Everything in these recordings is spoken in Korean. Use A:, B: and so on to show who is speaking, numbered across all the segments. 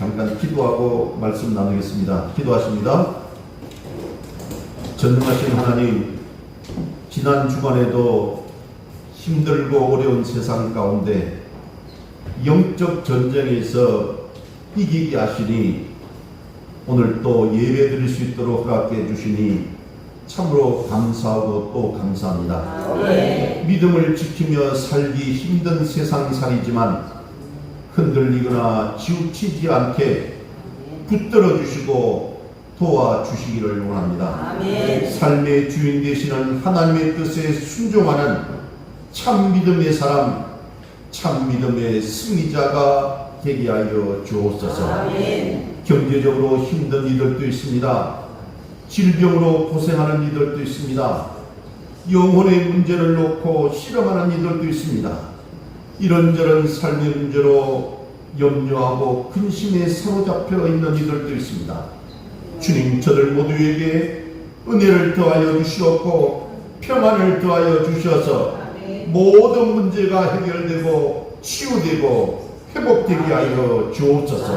A: 잠깐 기도하고 말씀 나누겠습니다. 기도하십니다. 전능하신 하나님, 지난 주간에도 힘들고 어려운 세상 가운데 영적 전쟁에서 이기게 하시니 오늘 또 예배 드릴 수 있도록 허락해 주시니 참으로 감사하고 또 감사합니다. 네. 믿음을 지키며 살기 힘든 세상살이지만 흔들리거나 치우치지 않게 붙들어 주시고 도와주시기를 원합니다. 아멘. 삶의 주인 되시는 하나님의 뜻에 순종하는 참 믿음의 사람, 참 믿음의 승리자가 되게 하여 주옵소서. 아멘. 경제적으로 힘든 이들도 있습니다. 질병으로 고생하는 이들도 있습니다. 영혼의 문제를 놓고 실험하는 이들도 있습니다. 이런저런 삶의 문제로 염려하고 근심에 사로잡혀 있는 이들도 있습니다. 주님, 저들 모두에게 은혜를 더하여 주시옵고 평안을 더하여 주셔서 모든 문제가 해결되고 치유되고 회복되게 하여 주옵소서.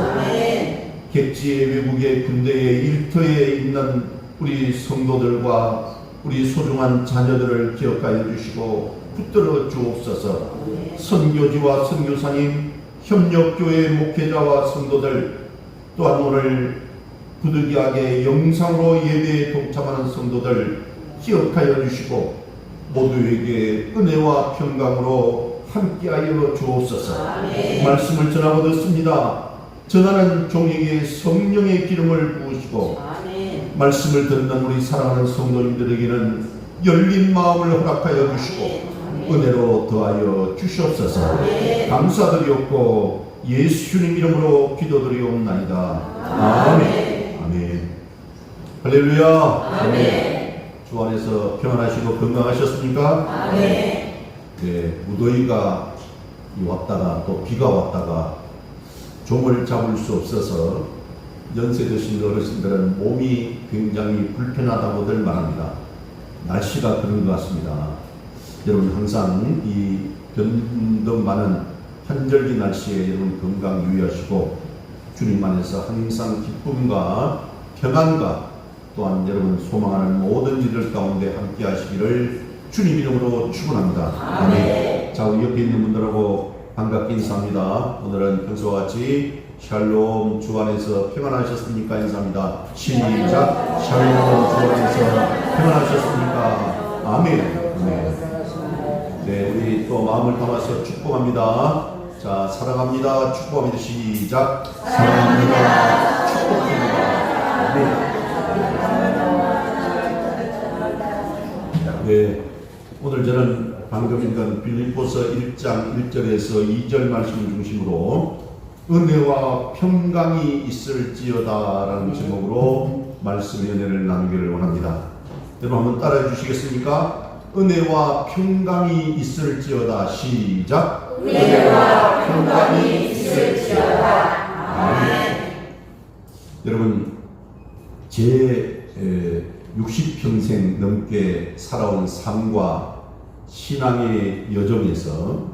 A: 객지의 외국의 군대의 일터에 있는 우리 성도들과 우리 소중한 자녀들을 기억하여 주시고 붙들어 주옵소서. 선교지와 선교사님, 협력교회 목회자와 성도들, 또한 오늘 부득이하게 영상으로 예배에 동참하는 성도들 기억하여 주시고 모두에게 은혜와 평강으로 함께하여 주옵소서. 말씀을 전하고 듣습니다. 전하는 종에게 성령의 기름을 부으시고 말씀을 듣는 우리 사랑하는 성도님들에게는 열린 마음을 허락하여 주시고 은혜로 더하여 주시옵소서. 감사드리옵고 예수님 이름으로 기도드리옵나이다. 아멘. 아멘. 할렐루야. 아멘. 주 안에서 평안하시고 건강하셨습니까? 아멘. 네, 무더위가 왔다가 또 비가 왔다가 종을 잡을 수 없어서 연세 드신 어르신들은 몸이 굉장히 불편하다고들 말합니다. 날씨가 그런 것 같습니다. 여러분 항상 이 변동 많은 한절기 날씨에 여러분 건강 유의하시고 주님 안에서 항상 기쁨과 평안과 또한 여러분 소망하는 모든 일들 가운데 함께 하시기를 주님 이름으로 축원합니다. 아멘. 자, 우리 옆에 있는 분들하고 반갑게 인사합니다. 오늘은 평소와 같이 샬롬, 주 안에서 평안하셨습니까? 인사합니다. 시작. 샬롬, 주 안에서 평안하셨습니까? 아멘. 아멘. 네, 우리 또 마음을 담아서 축복합니다. 자, 사랑합니다. 축복합니다. 시작. 사랑합니다. 축복합니다. 네, 오늘 저는 방금 읽은 빌립보서 1장 1절에서 2절 말씀을 중심으로 은혜와 평강이 있을지어다라는 제목으로 말씀의 은혜를 나누기를 원합니다. 여러분 한번 따라해 주시겠습니까? 은혜와 평강이 있을지어다. 시작. 은혜와 평강이 있을지어다. 아멘. 여러분, 제 60평생 넘게 살아온 삶과 신앙의 여정에서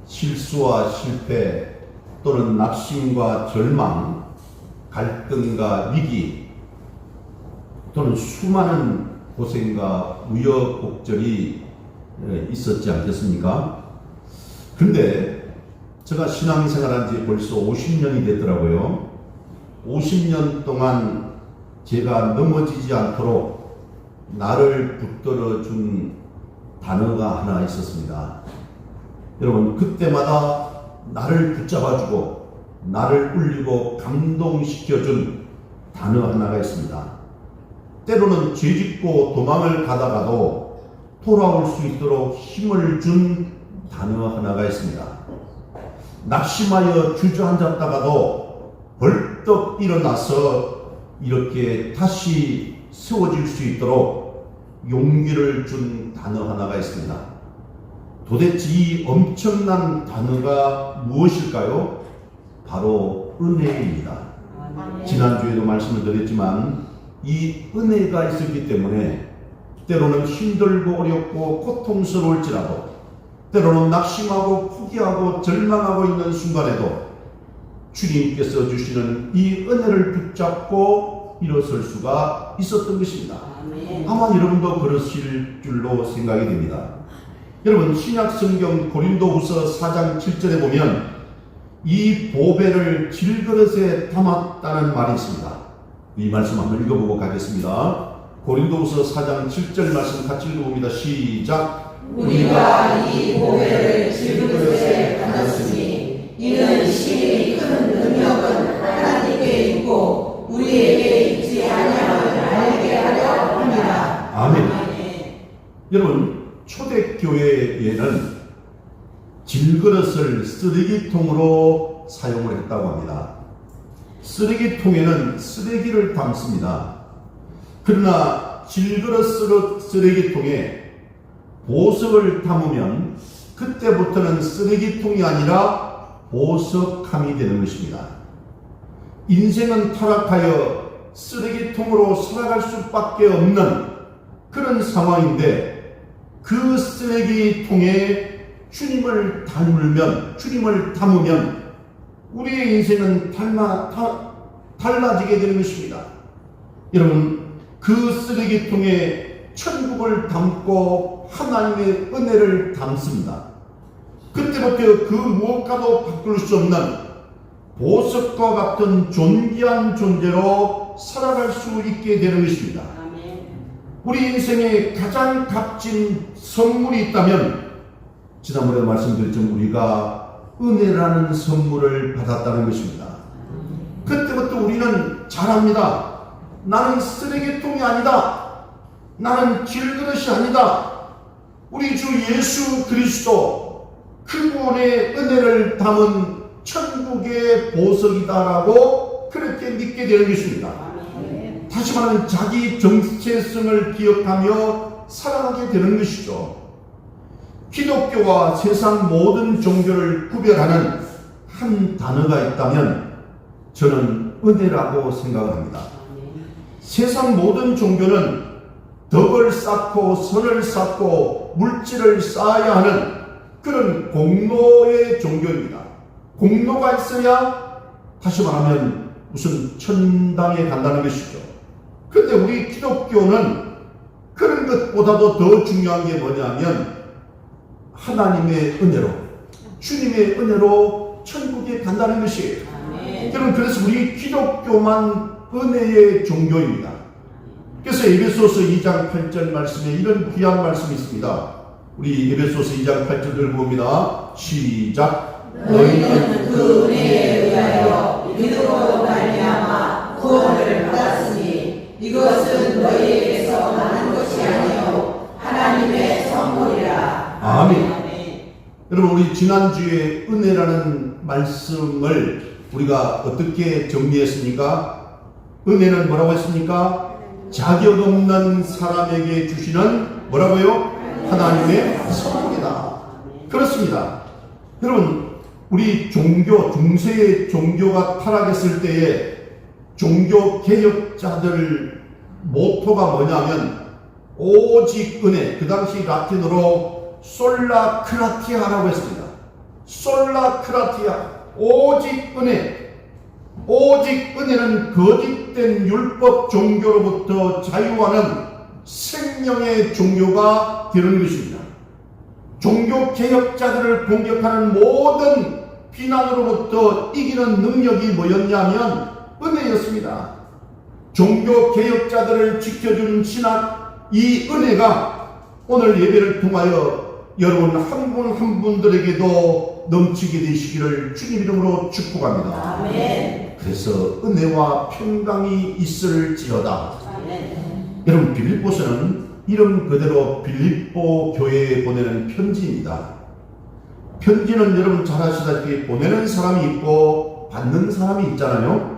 A: 실수와 실패 또는 낙심과 절망, 갈등과 위기 또는 수많은 고생과 우여곡절이 있었지 않겠습니까? 근데 제가 신앙생활한 지 벌써 50년이 됐더라고요. 50년 동안 제가 넘어지지 않도록 나를 붙들어 준 단어가 하나 있었습니다. 여러분, 그때마다 나를 붙잡아주고 나를 울리고 감동시켜준 단어 하나가 있습니다. 때로는 죄짓고 도망을 가다가도 돌아올 수 있도록 힘을 준 단어 하나가 있습니다. 낙심하여 주저앉았다가도 벌떡 일어나서 이렇게 다시 세워질 수 있도록 용기를 준 단어 하나가 있습니다. 도대체 이 엄청난 단어가 무엇일까요? 바로 은혜입니다. 지난주에도 말씀을 드렸지만 이 은혜가 있었기 때문에 때로는 힘들고 어렵고 고통스러울지라도 때로는 낙심하고 포기하고 절망하고 있는 순간에도 주님께서 주시는 이 은혜를 붙잡고 일어설 수가 있었던 것입니다. 아마 여러분도 그러실 줄로 생각이 됩니다. 여러분, 신약성경 고린도후서 4장 7절에 보면 이 보배를 질그릇에 담았다는 말이 있습니다. 이 말씀 한번 읽어보고 가겠습니다. 고린도후서 4장 7절 말씀 같이 읽어봅니다. 시작.
B: 우리가 이 보배를 질그릇에 담았으니 이는 심히 큰 능력은 하나님께 있고 우리에게 있지 아니함을 알게 하려 합니다.
A: 아멘. 여러분, 초대교회에는 질그릇을 쓰레기통으로 사용을 했다고 합니다. 쓰레기통에는 쓰레기를 담습니다. 그러나 질그릇 쓰레기통에 보석을 담으면 그때부터는 쓰레기통이 아니라 보석함이 되는 것입니다. 인생은 타락하여 쓰레기통으로 살아갈 수밖에 없는 그런 상황인데, 그 쓰레기통에 주님을 담으면 우리의 인생은 달라지게 되는 것입니다. 여러분, 그 쓰레기통에 천국을 담고 하나님의 은혜를 담습니다. 그때부터 그 무엇과도 바꿀 수 없는 보석과 같은 존귀한 존재로 살아갈 수 있게 되는 것입니다. 우리 인생에 가장 값진 선물이 있다면 지난번에도 말씀드렸지만 우리가 은혜라는 선물을 받았다는 것입니다. 그때부터 우리는 잘합니다. 나는 쓰레기통이 아니다. 나는 질그릇이 아니다. 우리 주 예수 그리스도 그분의 은혜를 담은 천국의 보석이다라고 그렇게 믿게 되는 것입니다. 다시 말하면 자기 정체성을 기억하며 살아가게 되는 것이죠. 기독교와 세상 모든 종교를 구별하는 한 단어가 있다면 저는 은혜라고 생각합니다. 세상 모든 종교는 덕을 쌓고 선을 쌓고 물질을 쌓아야 하는 그런 공로의 종교입니다. 공로가 있어야 다시 말하면 무슨 천당에 간다는 것이죠. 그런데 우리 기독교는 그런 것보다도 더 중요한 게 뭐냐면 하나님의 은혜로, 주님의 은혜로 천국에 간다는 것이에요. 여러분, 그래서 우리 기독교만 은혜의 종교입니다. 그래서 에베소서 2장 8절 말씀에 이런 귀한 말씀이 있습니다. 우리 에베소서 2장 8절을 봅니다. 시작.
B: 너희는 그 은혜에 의하여 믿음으로 말미암아 구원을 받았으니 이것은 너희에게서 나는 것이 아니요 하나님의 선물이라.
A: 아멘. 여러분, 우리 지난주에 은혜라는 말씀을 우리가 어떻게 정리했습니까? 은혜는 뭐라고 했습니까? 자격 없는 사람에게 주시는 뭐라고요? 하나님의 선물이다. 그렇습니다. 여러분, 우리 중세의 종교가 타락했을 때에 종교 개혁자들 모토가 뭐냐면 오직 은혜, 그 당시 라틴어로 솔라 크라티아라고 했습니다. 솔라 크라티아, 오직 은혜. 오직 은혜는 거짓된 율법 종교로부터 자유하는 생명의 종교가 되는 것입니다. 종교 개혁자들을 공격하는 모든 비난으로부터 이기는 능력이 뭐였냐면 은혜였습니다. 종교 개혁자들을 지켜주는 신학, 이 은혜가 오늘 예배를 통하여 여러분 한 분 한 분들에게도 넘치게 되시기를 주님 이름으로 축복합니다.
B: 아멘.
A: 그래서 은혜와 평강이 있을지어다.
B: 아멘.
A: 여러분, 빌립보서는 이름 그대로 빌립보 교회에 보내는 편지입니다. 편지는 여러분 잘 아시다시피 보내는 사람이 있고 받는 사람이 있잖아요.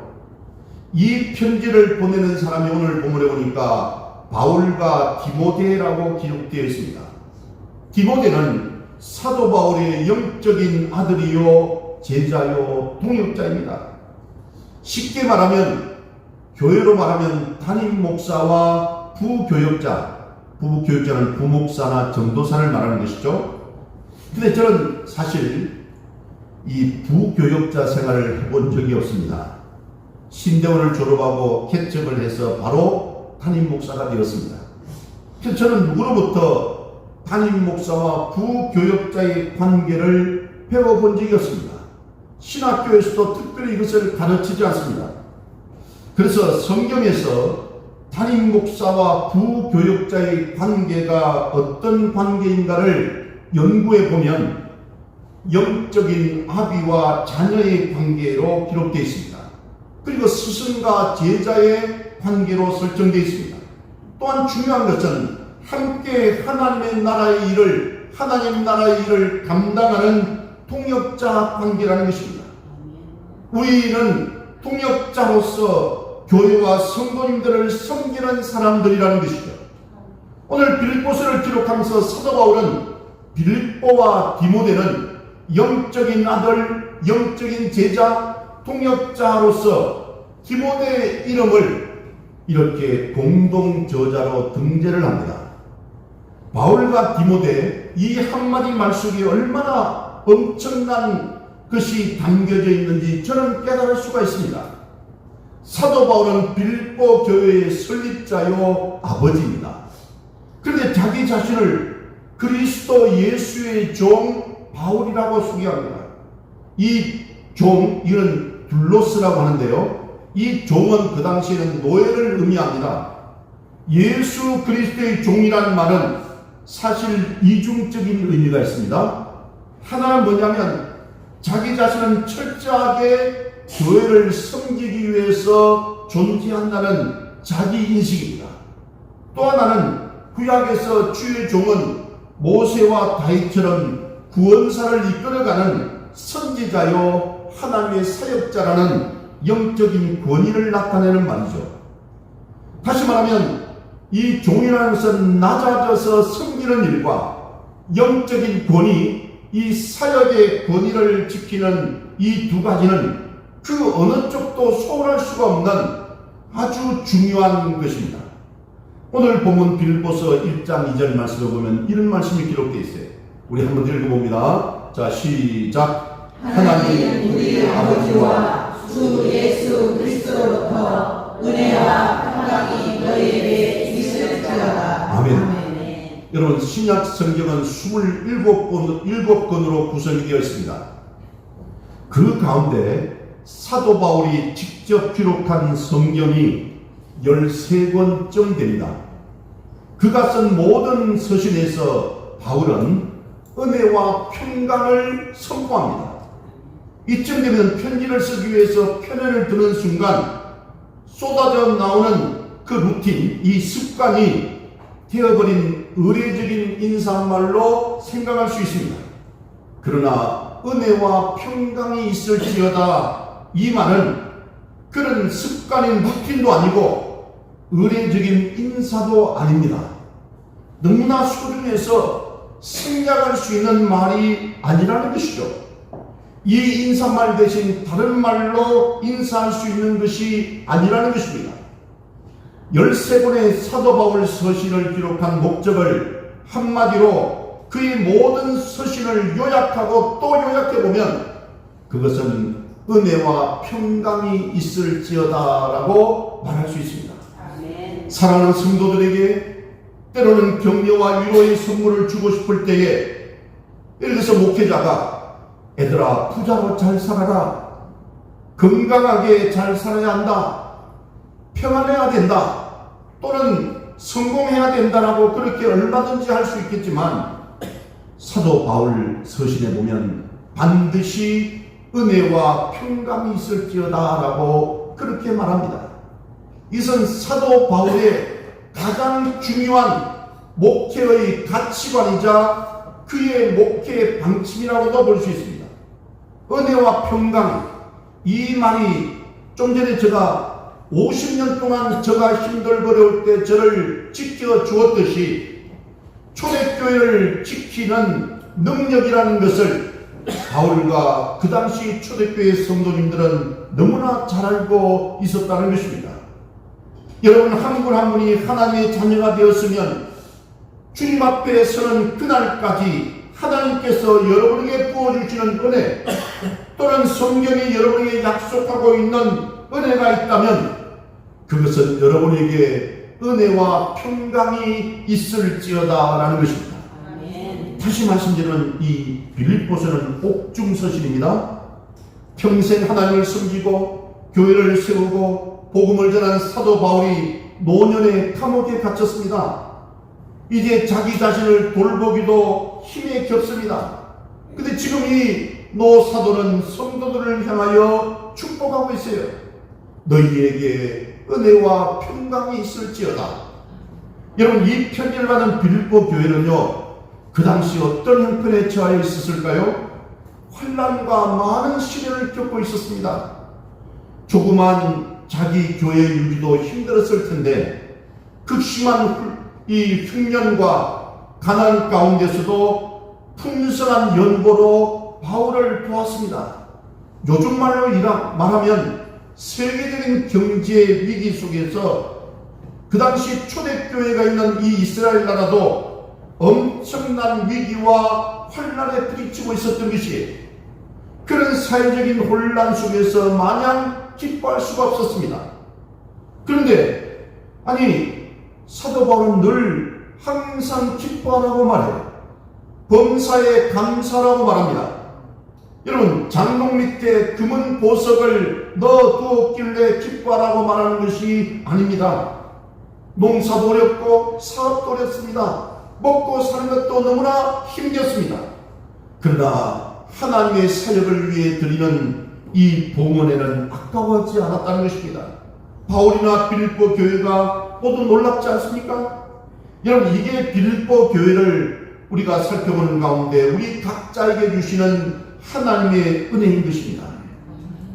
A: 이 편지를 보내는 사람이 오늘 본문에 보니까 바울과 디모데라고 기록되어 있습니다. 디모데는 사도 바울의 영적인 아들이요 제자요 동역자입니다. 쉽게 말하면 교회로 말하면 담임 목사와 부교역자, 부교역자는 부목사나 전도사를 말하는 것이죠. 근데 저는 사실 이 부교역자 생활을 해본 적이 없습니다. 신대원을 졸업하고 개척을 해서 바로 담임 목사가 되었습니다. 그래서 저는 누구로부터 담임 목사와 부교역자의 관계를 배워본 적이 없습니다. 신학교에서도 특별히 이것을 가르치지 않습니다. 그래서 성경에서 담임 목사와 부교역자의 관계가 어떤 관계인가를 연구해 보면 영적인 아비와 자녀의 관계로 기록되어 있습니다. 그리고 스승과 제자의 관계로 설정되어 있습니다. 또한 중요한 것은 함께 하나님 나라의 일을 감당하는 통역자 관계라는 것입니다. 우리는 통역자로서 교회와 성도님들을 섬기는 사람들이라는 것이죠. 오늘 빌립보서를 기록하면서 사도 바울은 빌립보와 디모데는 영적인 아들, 영적인 제자, 통역자로서 디모데의 이름을 이렇게 공동 저자로 등재를 합니다. 바울과 디모데 이 한마디 말 속에 얼마나 엄청난 것이 담겨져 있는지 저는 깨달을 수가 있습니다. 사도 바울은 빌립보 교회의 설립자요 아버지입니다. 그런데 자기 자신을 그리스도 예수의 종 바울이라고 소개합니다. 이 종, 이건 둘로스라고 하는데요. 이 종은 그 당시에는 노예를 의미합니다. 예수 그리스도의 종이라는 말은 사실 이중적인 의미가 있습니다. 하나는 뭐냐면 자기 자신은 철저하게 교회를 섬기기 위해서 존재한다는 자기 인식입니다. 또 하나는 구약에서 주의 종은 모세와 다윗처럼 구원사를 이끌어가는 선지자요 하나님의 사역자라는 영적인 권위를 나타내는 말이죠. 다시 말하면 이 종이라는 것은 낮아져서 섬기는 일과 영적인 권위, 이 사역의 권위를 지키는 이 두 가지는 그 어느 쪽도 소홀할 수가 없는 아주 중요한 것입니다. 오늘 본문 빌립보서 1장 2절 말씀을 보면 이런 말씀이 기록되어 있어요. 우리 한번 읽어봅니다. 자, 시작.
B: 하나님 우리 아버지와 주 예수 그리스도로부터 은혜와 평강이 너희에게 있을지어다.
A: 아멘. 여러분, 신약 성경은 27권으로 구성이 되어 있습니다. 그 가운데 사도 바울이 직접 기록한 성경이 13권쯤 됩니다. 그가 쓴 모든 서신에서 바울은 은혜와 평강을 선포합니다. 이쯤 되면 편지를 쓰기 위해서 펜을 드는 순간 쏟아져 나오는 그 루틴, 이 습관이 되어버린 의례적인 인사말로 생각할 수 있습니다. 그러나 은혜와 평강이 있을지어다, 이 말은 그런 습관인 루틴도 아니고 의례적인 인사도 아닙니다. 너무나 소중해서 생략할 수 있는 말이 아니라는 것이죠. 이 인사말 대신 다른 말로 인사할 수 있는 것이 아니라는 것입니다. 13권의 사도 바울 서신을 기록한 목적을 한마디로 그의 모든 서신을 요약하고 또 요약해보면 그것은 은혜와 평강이 있을지어다라고 말할 수 있습니다.
B: 아멘.
A: 사랑하는 성도들에게 때로는 격려와 위로의 선물을 주고 싶을 때에, 예를 들어서 목회자가 애들아 부자로 잘 살아라, 건강하게 잘 살아야 한다, 평안해야 된다, 또는 성공해야 된다라고 그렇게 얼마든지 할 수 있겠지만 사도 바울 서신에 보면 반드시 은혜와 평강이 있을지어다라고 그렇게 말합니다. 이것은 사도 바울의 가장 중요한 목회의 가치관이자 그의 목회의 방침이라고도 볼 수 있습니다. 은혜와 평강, 이 말이 좀 전에 제가 50년 동안 제가 힘들거려올 때 저를 지켜주었듯이 초대교회를 지키는 능력이라는 것을 바울과 그 당시 초대교회 성도님들은 너무나 잘 알고 있었다는 것입니다. 여러분, 한 분 한 분이 하나님의 자녀가 되었으면 주님 앞에 서는 그날까지 하나님께서 여러분에게 부어주시는 은혜, 또는 성경이 여러분에게 약속하고 있는 은혜가 있다면 그것은 여러분에게 은혜와 평강이 있을지어다 라는 것입니다.
B: 아멘.
A: 다시 말씀드리는 이 빌립보서는 옥중서신입니다. 평생 하나님을 섬기고 교회를 세우고 복음을 전한 사도 바울이 노년의 감옥에 갇혔습니다. 이제 자기 자신을 돌보기도 힘에 겹습니다. 근데 지금 이 노 사도는 성도들을 향하여 축복하고 있어요. 너희에게 은혜와 평강이 있을지어다. 여러분, 이 편지를 받은 빌립보 교회는요, 그 당시 어떤 형편에 처해 있었을까요? 환난과 많은 시련을 겪고 있었습니다. 조그만 자기 교회 유지도 힘들었을 텐데 극심한 이 흉년과 가난 가운데서도 풍성한 연보로 바울을 도왔습니다. 요즘 말로 말하면 세계적인 경제 위기 속에서 그 당시 초대교회가 있는 이 이스라엘 나라도 엄청난 위기와 환난에 부딪히고 있었던 것이, 그런 사회적인 혼란 속에서 마냥 기뻐할 수가 없었습니다. 그런데 아니, 사도 바울은 늘 항상 기뻐하라고 말해요. 범사에 감사라고 말합니다. 여러분, 장롱 밑에 금은 보석을 넣어두었길래 기뻐하라고 말하는 것이 아닙니다. 농사도 어렵고 사업도 어렵습니다. 먹고 사는 것도 너무나 힘들었습니다. 그러나 하나님의 사역을 위해 드리는 이 봉헌에는 아까워하지 않았다는 것입니다. 바울이나 빌립보 교회가 모두 놀랍지 않습니까? 여러분, 이게 빌립보 교회를 우리가 살펴보는 가운데 우리 각자에게 주시는 하나님의 은혜인 것입니다.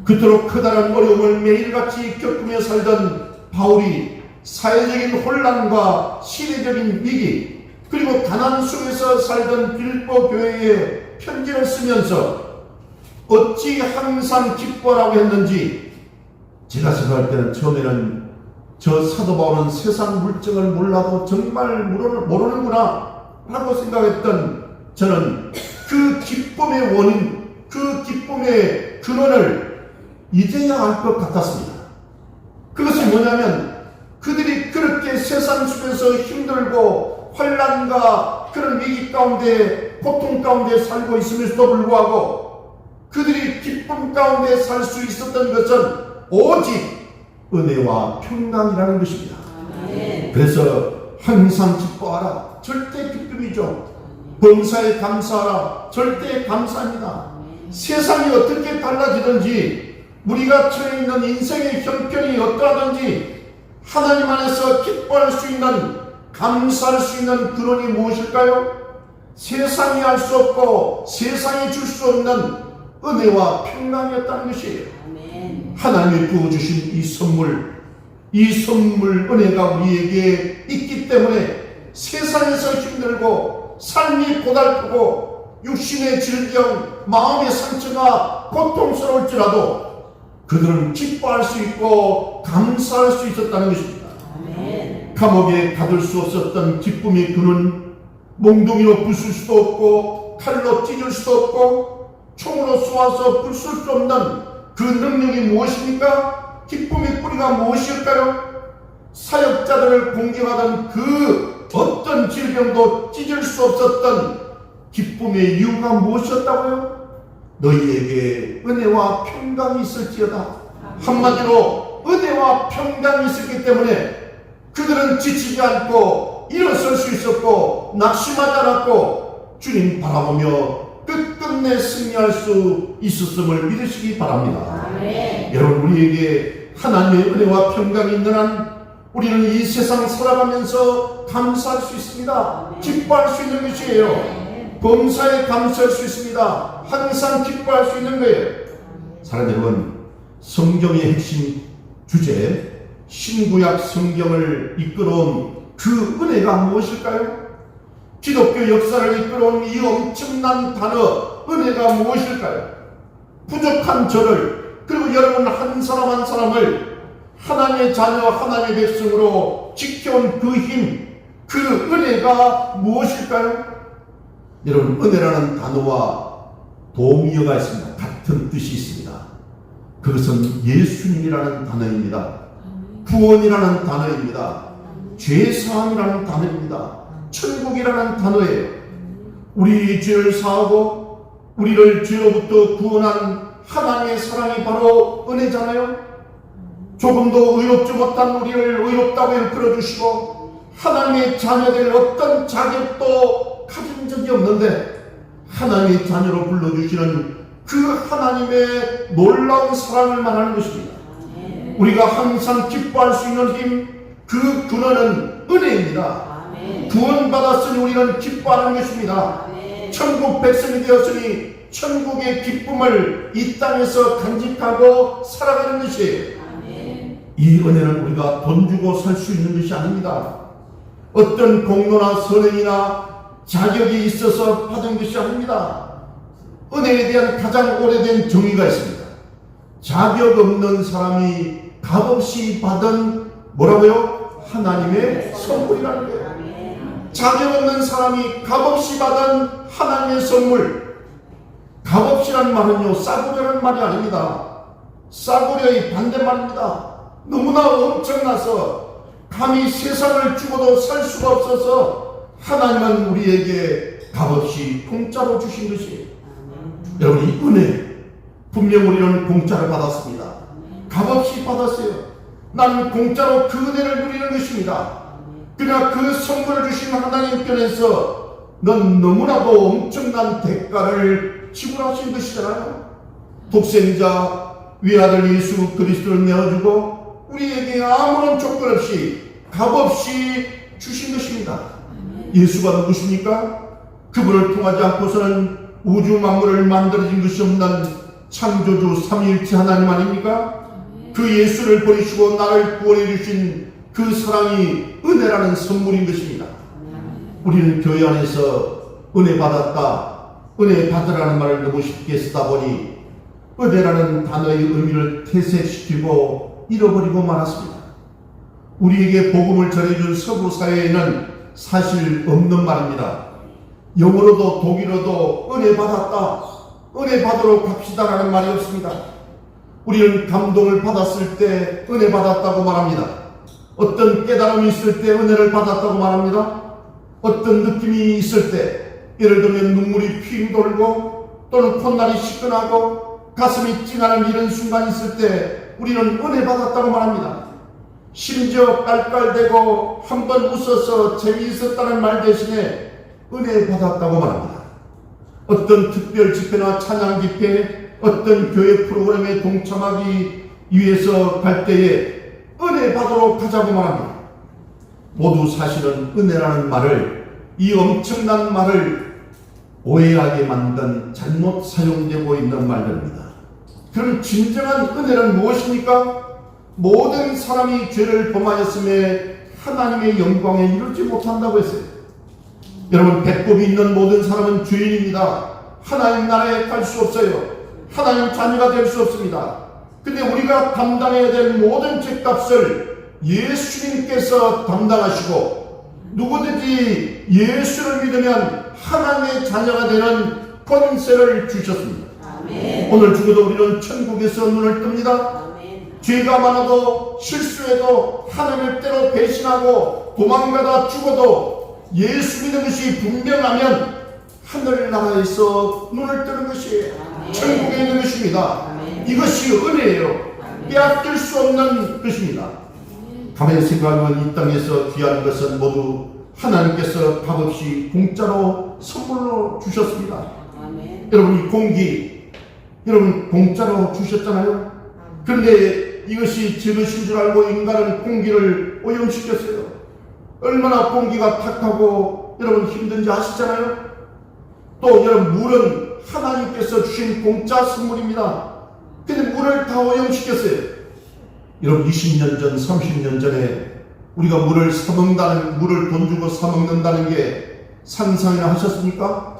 A: 그토록 커다란 어려움을 매일같이 겪으며 살던 바울이 사회적인 혼란과 시대적인 위기, 그리고 가난 속에서 살던 빌립보 교회에 편지를 쓰면서 어찌 항상 기뻐하라고 했는지, 제가 생각할 때는 처음에는 저 사도 바울은 세상 물정을 몰라도 정말 모르는구나 라고 생각했던 저는 그 기쁨의 원인, 그 기쁨의 근원을 이제야 알 것 같았습니다. 그것이 뭐냐면, 그들이 그렇게 세상 속에서 힘들고 환난과 그런 위기 가운데, 고통 가운데 살고 있음에도 불구하고 그들이 기쁨 가운데 살 수 있었던 것은 오직 은혜와 평강이라는 것입니다.
B: 아멘.
A: 그래서 항상 기뻐하라, 절대 기쁨이죠. 범사에 감사하라, 절대 감사합니다. 세상이 어떻게 달라지든지, 우리가 처해 있는 인생의 형편이 어떠하든지 하나님 안에서 기뻐할 수 있는, 감사할 수 있는 근원이 무엇일까요? 세상이 할 수 없고 세상이 줄 수 없는 은혜와 평강이었다는 것이에요.
B: 아멘.
A: 하나님이 부어주신 이 선물 은혜가 우리에게 있기 때문에 세상에서 힘들고 삶이 고달프고 육신의 질병, 마음의 상처가 고통스러울지라도 그들은 기뻐할 수 있고 감사할 수 있었다는 것입니다.
B: 아멘.
A: 감옥에 가둘 수 없었던 기쁨의 근원, 몽둥이로 부술 수도 없고 칼로 찢을 수도 없고 총으로 쏘아서 부술 수 없는 그 능력이 무엇입니까? 기쁨의 뿌리가 무엇일까요? 사역자들을 공경하던 그 어떤 질병도 찢을 수 없었던 기쁨의 이유가 무엇이었다고요? 너희에게 은혜와 평강이 있을지어다. 한마디로 은혜와 평강이 있었기 때문에 그들은 지치지 않고 일어설 수 있었고 낙심하지 않았고 주님 바라보며 끝끝내 승리할 수 있었음을 믿으시기 바랍니다.
B: 아멘.
A: 여러분, 우리에게 하나님의 은혜와 평강이 있는 한 우리는 이 세상 살아가면서 감사할 수 있습니다. 기뻐할 수 있는 것이에요. 범사에 감사할 수 있습니다. 항상 기뻐할 수 있는 거예요. 사랑하는 여러분, 성경의 핵심 주제, 신구약 성경을 이끌어온 그 은혜가 무엇일까요? 기독교 역사를 이끌어온 이 엄청난 단어, 은혜가 무엇일까요? 부족한 저를, 그리고 여러분 한 사람 한 사람을 하나님의 자녀, 하나님의 백성으로 지켜온 그 힘, 그 은혜가 무엇일까요? 여러분, 은혜라는 단어와 동의어가 있습니다. 같은 뜻이 있습니다. 그것은 예수님이라는 단어입니다. 구원이라는 단어입니다. 죄사함이라는 단어입니다. 천국이라는 단어예요. 우리 죄를 사하고 우리를 죄로부터 구원한 하나님의 사랑이 바로 은혜잖아요. 조금도 의롭지 못한 우리를 의롭다고 일컬어주시고 하나님의 자녀될 어떤 자격도 가진 적이 없는데 하나님의 자녀로 불러주시는 그 하나님의 놀라운 사랑을 말하는 것입니다. 우리가 항상 기뻐할 수 있는 힘, 그 근원은 은혜입니다. 구원받았으니 우리는 기뻐하는 것입니다. 천국 백성이 되었으니 천국의 기쁨을 이 땅에서 간직하고 살아가는 것이에요. 이 은혜는 우리가 돈 주고 살 수 있는 것이 아닙니다. 어떤 공로나 선행이나 자격이 있어서 받은 것이 아닙니다. 은혜에 대한 가장 오래된 정의가 있습니다. 자격 없는 사람이 값없이 받은 뭐라고요? 하나님의 선물이라는 거예요. 자격 없는 사람이 값없이 받은 하나님의 선물. 값없이라는 말은요, 싸구려라는 말이 아닙니다. 싸구려의 반대말입니다. 너무나 엄청나서 감히 세상을 주고도 살 수가 없어서 하나님은 우리에게 값없이 공짜로 주신 것이에요. 여러분, 이 은혜 분명 우리는 공짜로 받았습니다. 값없이 받았어요. 나는 공짜로 그 은혜를 누리는 것입니다. 그러나 그 선물을 주신 하나님 편에서 넌 너무나도 엄청난 대가를 지불하신 것이잖아요. 독생자 외아들 예수 그리스도를 내어주고 우리에게 아무런 조건 없이 값없이 주신 것입니다. 예수가 누구십니까? 그분을 통하지 않고서는 우주 만물을 만들어진 것이 없는 창조주 삼위일체 하나님 아닙니까? 그 예수를 버리시고 나를 구원해 주신 그 사랑이 은혜라는 선물인 것입니다. 우리는 교회 안에서 은혜 받았다, 은혜 받으라는 말을 너무 쉽게 쓰다 보니 은혜라는 단어의 의미를 퇴색시키고 잃어버리고 말았습니다. 우리에게 복음을 전해준 서구 사회에는 사실 없는 말입니다. 영어로도 독일어도 은혜 받았다, 은혜 받으러 갑시다라는 말이 없습니다. 우리는 감동을 받았을 때 은혜 받았다고 말합니다. 어떤 깨달음이 있을 때 은혜를 받았다고 말합니다. 어떤 느낌이 있을 때, 예를 들면 눈물이 핑 돌고 또는 콧날이 시큰하고 가슴이 찡하는 이런 순간이 있을 때 우리는 은혜 받았다고 말합니다. 심지어 깔깔대고 한번 웃어서 재미있었다는 말 대신에 은혜 받았다고 말합니다. 어떤 특별 집회나 찬양 집회, 어떤 교회 프로그램에 동참하기 위해서 갈 때에 은혜 받으러 가자고 말합니다. 모두 사실은 은혜라는 말을, 이 엄청난 말을 오해하게 만든 잘못 사용되고 있는 말들입니다. 그럼 진정한 은혜는 무엇입니까? 모든 사람이 죄를 범하였음에 하나님의 영광에 이르지 못한다고 했어요. 여러분, 배꼽이 있는 모든 사람은 죄인입니다. 하나님 나라에 갈 수 없어요. 하나님 자녀가 될 수 없습니다. 근데 우리가 담당해야 될 모든 죄값을 예수님께서 담당하시고 누구든지 예수를 믿으면 하나님의 자녀가 되는 권세를 주셨습니다. 아멘. 오늘 죽어도 우리는 천국에서 눈을 뜹니다. 아멘. 죄가 많아도 실수해도 하나님을 때로 배신하고 도망가다 죽어도 예수 믿는 것이 분명하면 하늘나라에서 눈을 뜨는 것이에요. 아멘. 천국에 있는 것입니다. 아멘. 이것이 은혜예요. 빼앗길 수 없는 것입니다. 가만히 생각하면 이 땅에서 귀한 것은 모두 하나님께서 값없이 공짜로 선물로 주셨습니다. 아멘. 여러분, 이 공기 여러분 공짜로 주셨잖아요. 그런데 이것이 제 것인 줄 알고 인간은 공기를 오염시켰어요. 얼마나 공기가 탁하고 여러분 힘든지 아시잖아요. 또 여러분, 물은 하나님께서 주신 공짜 선물입니다. 근데 물을 다 오염시켰어요. 여러분, 20년 전, 30년 전에 우리가 물을 사먹는다는, 물을 돈 주고 사먹는다는 게 상상이나 하셨습니까?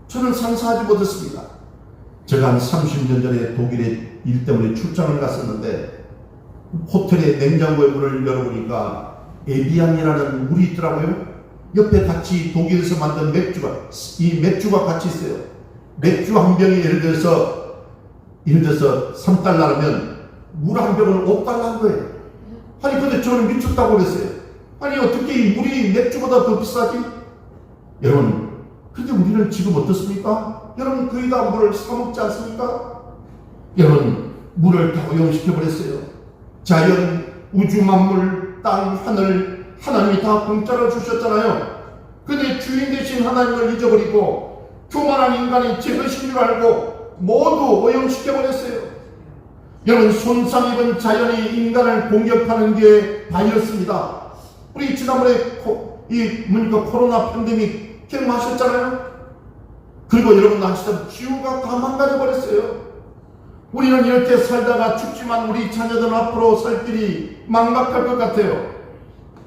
A: 저는 상상하지 못했습니다. 제가 한 30년 전에 독일에 일 때문에 출장을 갔었는데 호텔의 냉장고에 문을 열어보니까 에비앙이라는 물이 있더라고요. 옆에 같이 독일에서 만든 맥주가, 이 맥주가 같이 있어요. 맥주 한 병이 예를 들어서 예를 들어서 3달러라면 물 한 병을 5달러 한 거예요. 아니 근데 저는 미쳤다고 그랬어요. 아니 어떻게 이 물이 맥주보다 더 비싸지? 여러분 근데 우리는 지금 어떻습니까? 여러분 거의 다 물을 사 먹지 않습니까? 여러분 물을 다 오염시켜버렸어요. 자연, 우주 만물, 땅, 하늘 하나님이 다 공짜로 주셨잖아요. 근데 주인 되신 하나님을 잊어버리고 교만한 인간이 제 것인 줄 알고 모두 오염시켜버렸어요. 여러분 손상 입은 자연이 인간을 공격하는 게 바이러스입니다. 우리 지난번에 코로나 팬데믹 기억하셨잖아요. 그리고 여러분 아시다시피 기후가 다 망가져버렸어요. 우리는 이렇게 살다가 죽지만 우리 자녀들은 앞으로 살 길이 막막할 것 같아요.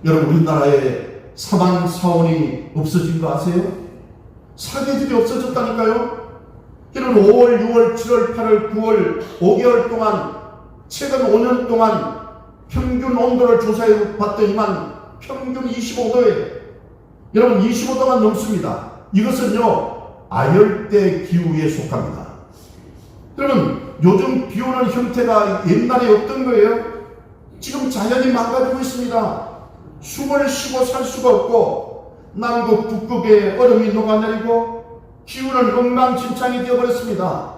A: 여러분 우리나라에 사망 사원이 없어진 거 아세요? 사계절이 없어졌다니까요. 여러분 5월, 6월, 7월, 8월, 9월 5개월 동안 최근 5년 동안 평균 온도를 조사해 봤더니만 평균 25도에 여러분 25도가 넘습니다. 이것은요 아열대 기후에 속합니다. 여러분 요즘 비 오는 형태가 옛날에 없던 거예요. 지금 자연이 망가지고 있습니다. 숨을 쉬고 살 수가 없고 남극 북극에 얼음이 녹아내리고 기후는 엉망진창이 되어버렸습니다.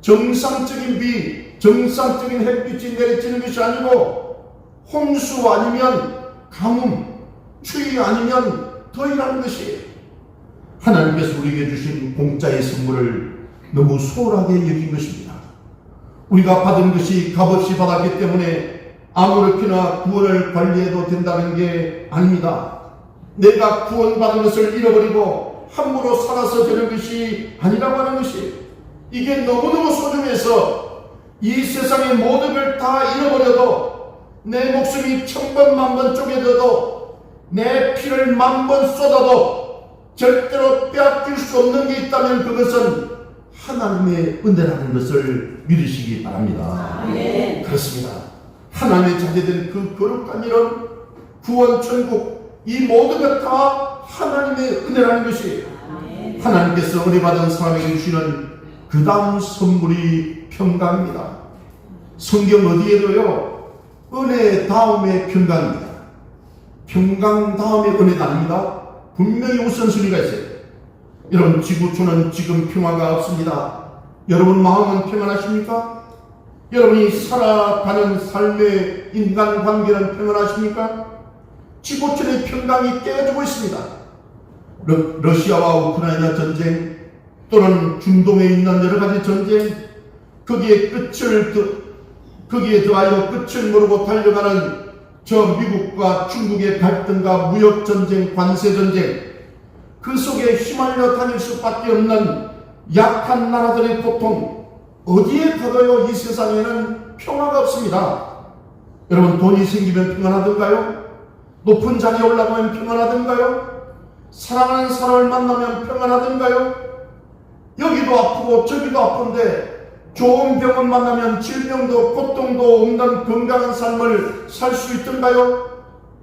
A: 정상적인 비, 정상적인 햇빛이 내리쬐는 것이 아니고 홍수 아니면 가뭄, 추위 아니면 더위라는 것이 하나님께서 우리에게 주신 공짜의 선물을 너무 소홀하게 여긴 것입니다. 우리가 받은 것이 값없이 받았기 때문에 아무렇게나 구원을 관리해도 된다는 게 아닙니다. 내가 구원받은 것을 잃어버리고 함부로 살아서 되는 것이 아니라고 하는 것이 이게 너무너무 소중해서 이 세상의 모든 걸 다 잃어버려도 내 목숨이 1000번 만번 쪼개져도 내 피를 10,000번 쏟아도 절대로 빼앗길 수 없는 게 있다면 그것은 하나님의 은혜라는 것을 믿으시기 바랍니다.
B: 아멘.
A: 그렇습니다. 하나님의 자녀된 그 거룩한 이름 구원 천국 이 모든 것 다 하나님의 은혜라는 것이
B: 아멘.
A: 하나님께서 은혜 받은 사람에게 주시는 그 다음 선물이 평강입니다. 성경 어디에도요 은혜 다음에 평강입니다. 평강 다음에 은혜가 아닙니다. 분명히 우선순위가 있어요. 여러분 지구촌은 지금 평화가 없습니다. 여러분 마음은 평안하십니까? 여러분이 살아가는 삶의 인간관계는 평안하십니까? 지구촌의 평강이 깨어지고 있습니다. 러시아와 우크라이나 전쟁 또는 중동에 있는 여러가지 전쟁 거기에 더하여 끝을 모르고 달려가는 저 미국과 중국의 갈등과 무역전쟁, 관세전쟁 그 속에 휘말려 다닐 수밖에 없는 약한 나라들의 고통 어디에 가도요 이 세상에는 평화가 없습니다. 여러분 돈이 생기면 평안하던가요? 높은 자리에 올라가면 평안하던가요? 사랑하는 사람을 만나면 평안하던가요? 여기도 아프고 저기도 아픈데 좋은 병원 만나면 질병도 고통도 없는 건강한 삶을 살 수 있던가요?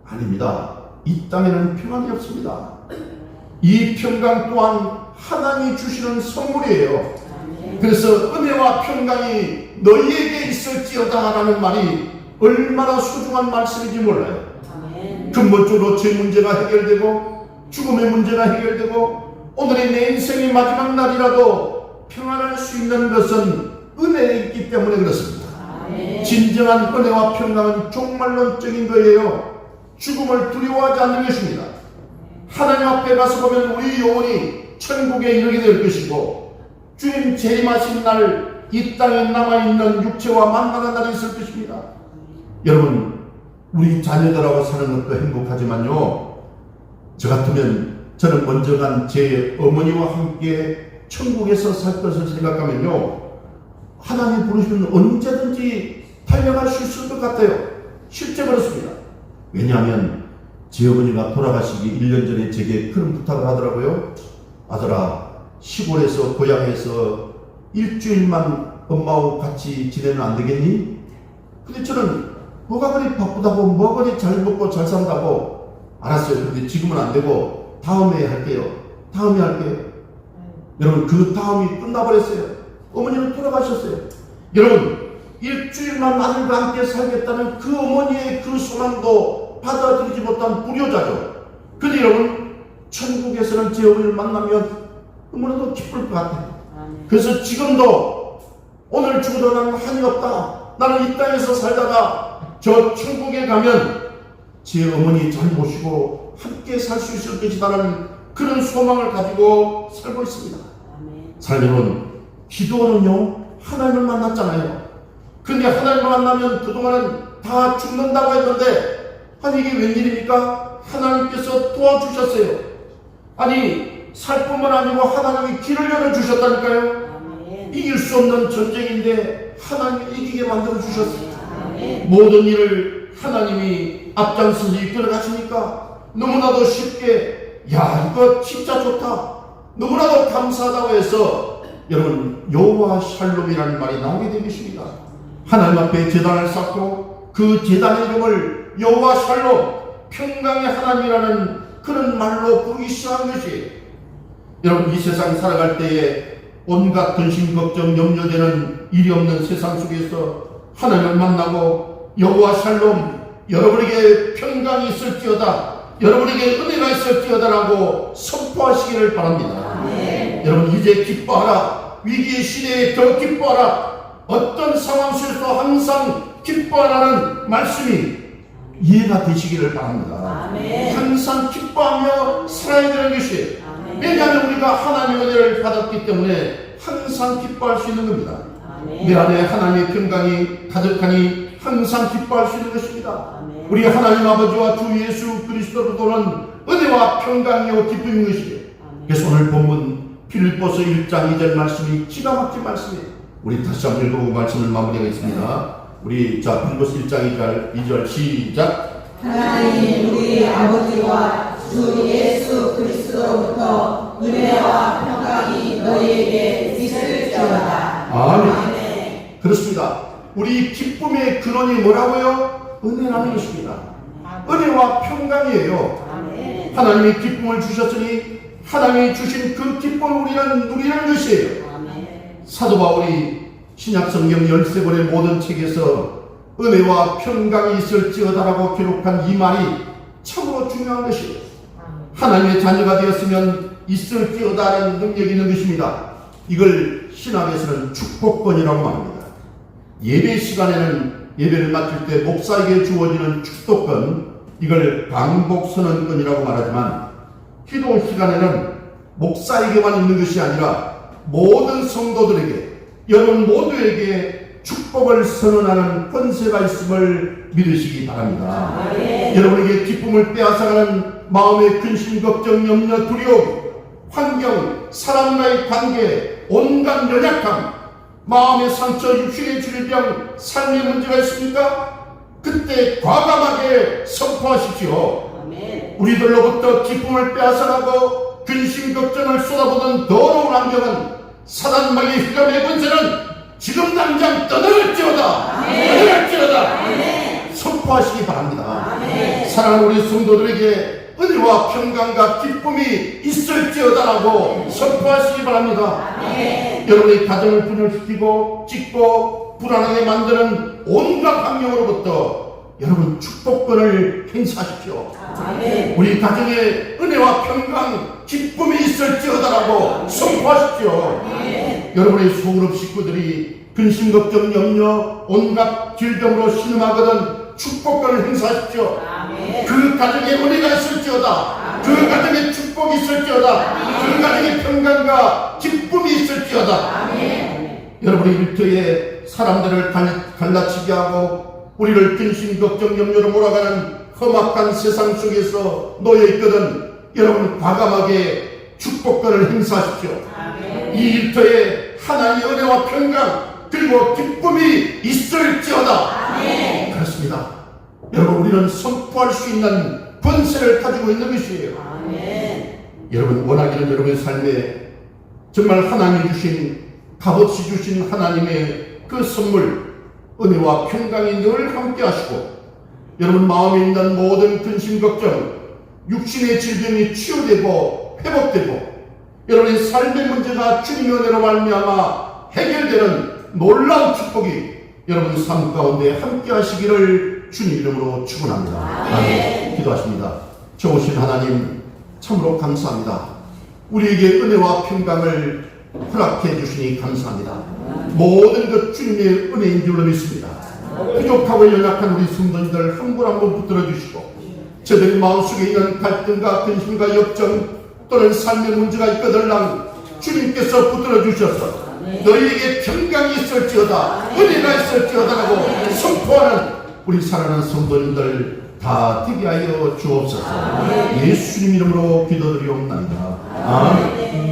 A: 아닙니다. 이 땅에는 평안이 없습니다. 이 평강 또한 하나님이 주시는 선물이에요. 그래서 은혜와 평강이 너희에게 있을지어다 라는 말이 얼마나 소중한 말씀인지 몰라요. 근본적으로 제 문제가 해결되고 죽음의 문제가 해결되고 오늘의 내 인생의 마지막 날이라도 평안할 수 있는 것은 은혜에 있기 때문에 그렇습니다. 진정한 은혜와 평강은 종말론적인 거예요. 죽음을 두려워하지 않는 것입니다. 하나님 앞에 가서 보면 우리 영혼이 천국에 이르게 될 것이고 주님 재림하신 날 이 땅에 남아있는 육체와 만나는 날이 있을 것입니다. 여러분 우리 자녀들하고 사는 것도 행복하지만요 저 같으면 저는 먼저 간 제 어머니와 함께 천국에서 살 것을 생각하면요 하나님 부르시면 언제든지 달려갈 수 있을 것 같아요. 실제 그렇습니다. 왜냐하면 제 어머니가 돌아가시기 1년 전에 제게 그런 부탁을 하더라고요. 아들아 시골에서 고향에서 일주일만 엄마하고 같이 지내면 안 되겠니? 근데 저는 뭐가 그리 바쁘다고 뭐 그리 잘 먹고 잘 산다고 알았어요. 근데 지금은 안 되고 다음에 할게요. 다음에 할게요. 여러분 그 다음이 끝나버렸어요. 어머니는 돌아가셨어요. 여러분, 일주일만 아들과 함께 살겠다는 그 어머니의 그 소망도 받아들이지 못한 불효자죠. 근데 여러분, 천국에서는 제 어머니를 만나면 너무나도 기쁠 것 같아요. 그래서 지금도 오늘 죽어도 나는 한이 없다. 나는 이 땅에서 살다가 저 천국에 가면 제 어머니 잘 모시고 함께 살 수 있을 것이다라는 그런 소망을 가지고 살고 있습니다. 여러분, 기도는요 하나님을 만났잖아요. 근데 하나님을 만나면 그동안은 다 죽는다고 했는데 아니 이게 웬일입니까? 하나님께서 도와주셨어요. 아니 살 뿐만 아니고 하나님이 길을 열어주셨다니까요. 이길 수 없는 전쟁인데 하나님이 이기게 만들어주셨어요. 모든 일을 하나님이 앞장서서 이끌어 가시니까 너무나도 쉽게 야 이거 진짜 좋다, 너무나도 감사하다고 해서 여러분 여호와 샬롬이라는 말이 나오게 된 것입니다. 하나님 앞에 제단을 쌓고 그 제단의 이름을 여호와 샬롬, 평강의 하나님이라는 그런 말로 부르기 시작한 것이, 여러분 이 세상 살아갈 때에 온갖 근심 걱정 염려되는 일이 없는 세상 속에서 하나님을 만나고 여호와 샬롬, 여러분에게 평강이 있을지어다, 여러분에게 은혜가 있을지어다라고 선포하시기를 바랍니다. 여러분 이제 기뻐하라. 위기의 시대에 더 기뻐하라. 어떤 상황 속에서 항상 기뻐하라는 말씀이 이해가 되시기를 바랍니다. 항상 기뻐하며 살아야 되는 것이, 왜냐하면 우리가 하나님의 은혜를 받았기 때문에 항상 기뻐할 수 있는 겁니다. 내 안에 하나님의 평강이 가득하니 항상 기뻐할 수 있는 것입니다. 우리 하나님 아버지와 주 예수 그리스도로 도는 은혜와 평강이요 기쁨인 것이에요. 그래서 오늘 본문 빌립보서 1장 2절 말씀이 기가 막힌 말씀이에요. 우리 다시 한번 읽어보고 말씀을 마무리하겠습니다. 우리 자 빌립보서 1장 2절 시작.
B: 하나님 우리 아버지와 주 예수 그리스도로부터 은혜와 평강이 너희에게 있을지어다.
A: 아멘. 그렇습니다. 우리 기쁨의 근원이 뭐라고요? 은혜라는 것입니다. 은혜와 평강이에요. 하나님이 기쁨을 주셨으니 하나님이 주신 그 기쁨을 우리는 누리는 것이에요. 사도 바울이 신약 성경 13권의 모든 책에서 은혜와 평강이 있을지어다라고 기록한 이 말이 참으로 중요한 것이에요. 하나님의 자녀가 되었으면 있을지어다라는 능력이 있는 것입니다. 이걸 신학에서는 축복권이라고 말합니다. 예배 시간에는 예배를 마칠 때 목사에게 주어지는 축복권, 이걸 방복선언권이라고 말하지만 기도 시간에는 목사에게만 있는 것이 아니라 모든 성도들에게, 여러분 모두에게 축복을 선언하는 권세가 있음을 믿으시기 바랍니다. 여러분에게 기쁨을 빼앗아가는 마음의 근심, 걱정, 염려, 두려움, 환경, 사람과의 관계, 온갖 연약함, 마음의 상처, 육신의 질병, 삶의 문제가 있습니까? 그때 과감하게 선포하십시오. 우리들로부터 기쁨을 빼앗아가고 근심, 걱정을 쏟아부는 더러운 환경은 사단마귀의 휘감의 권세는 지금 당장 떠나갈지어다. 떠나갈지어다. 선포하시기 바랍니다. 사랑하는 우리 성도들에게 은혜와 평강과 기쁨이 있을지어다라고 선포하시기 바랍니다. 여러분의 가정을 분열시키고 찢고 불안하게 만드는 온갖 환경으로부터 여러분 축복권을 행사하십시오. 우리 가정에 은혜와 평강, 기쁨이 있을지어다라고 선포하십시오. 여러분의 소그룹 식구들이 근심, 걱정, 염려, 온갖 질병으로 신음하거든 축복권을 행사하십시오. 그 가정에 은혜가 있을지어다. 그 가정에 축복이 있을지어다. 그 가정에 평강과 기쁨이 있을지어다. 여러분의 일터에 사람들을 갈라치게 하고 우리를 근심, 걱정, 염려로 몰아가는 험악한 세상 속에서 놓여있거든 여러분 과감하게 축복권을 행사하십시오. 이 일터에 하나님의 은혜와 평강 그리고 기쁨이 있을지어다. 그렇습니다. 여러분 우리는 선포할 수 있는 권세를 가지고 있는 것이에요. 여러분 원하기는 여러분의 삶에 정말 하나님이 주신, 값없이 주신 하나님의 그 선물 은혜와 평강이 늘 함께 하시고 여러분 마음에 있는 모든 근심, 걱정, 육신의 질병이 치유되고 회복되고 여러분의 삶의 문제가 주님의 은혜로 말미암아 해결되는 놀라운 축복이 여러분 삶 가운데 함께 하시기를 주님 이름으로 축원합니다. 아멘. 기도하십니다. 좋으신 하나님 참으로 감사합니다. 우리에게 은혜와 평강을 허락해 주시니 감사합니다. 모든 것 주님의 은혜인 줄로 믿습니다. 부족하고 연약한 우리 성도님들 한 분 한 분 붙들어 주시고 저들의 마음속에 있는 갈등과 근심과 역정 또는 삶의 문제가 있거들랑 주님께서 붙들어 주셔서 너희에게 평강이 있을지어다 은혜가 있을지어다라고 선포하는 우리 사랑하는 성도님들 다 되게 하여 주옵소서. 예수님 이름으로 기도드리옵나이다. 아멘.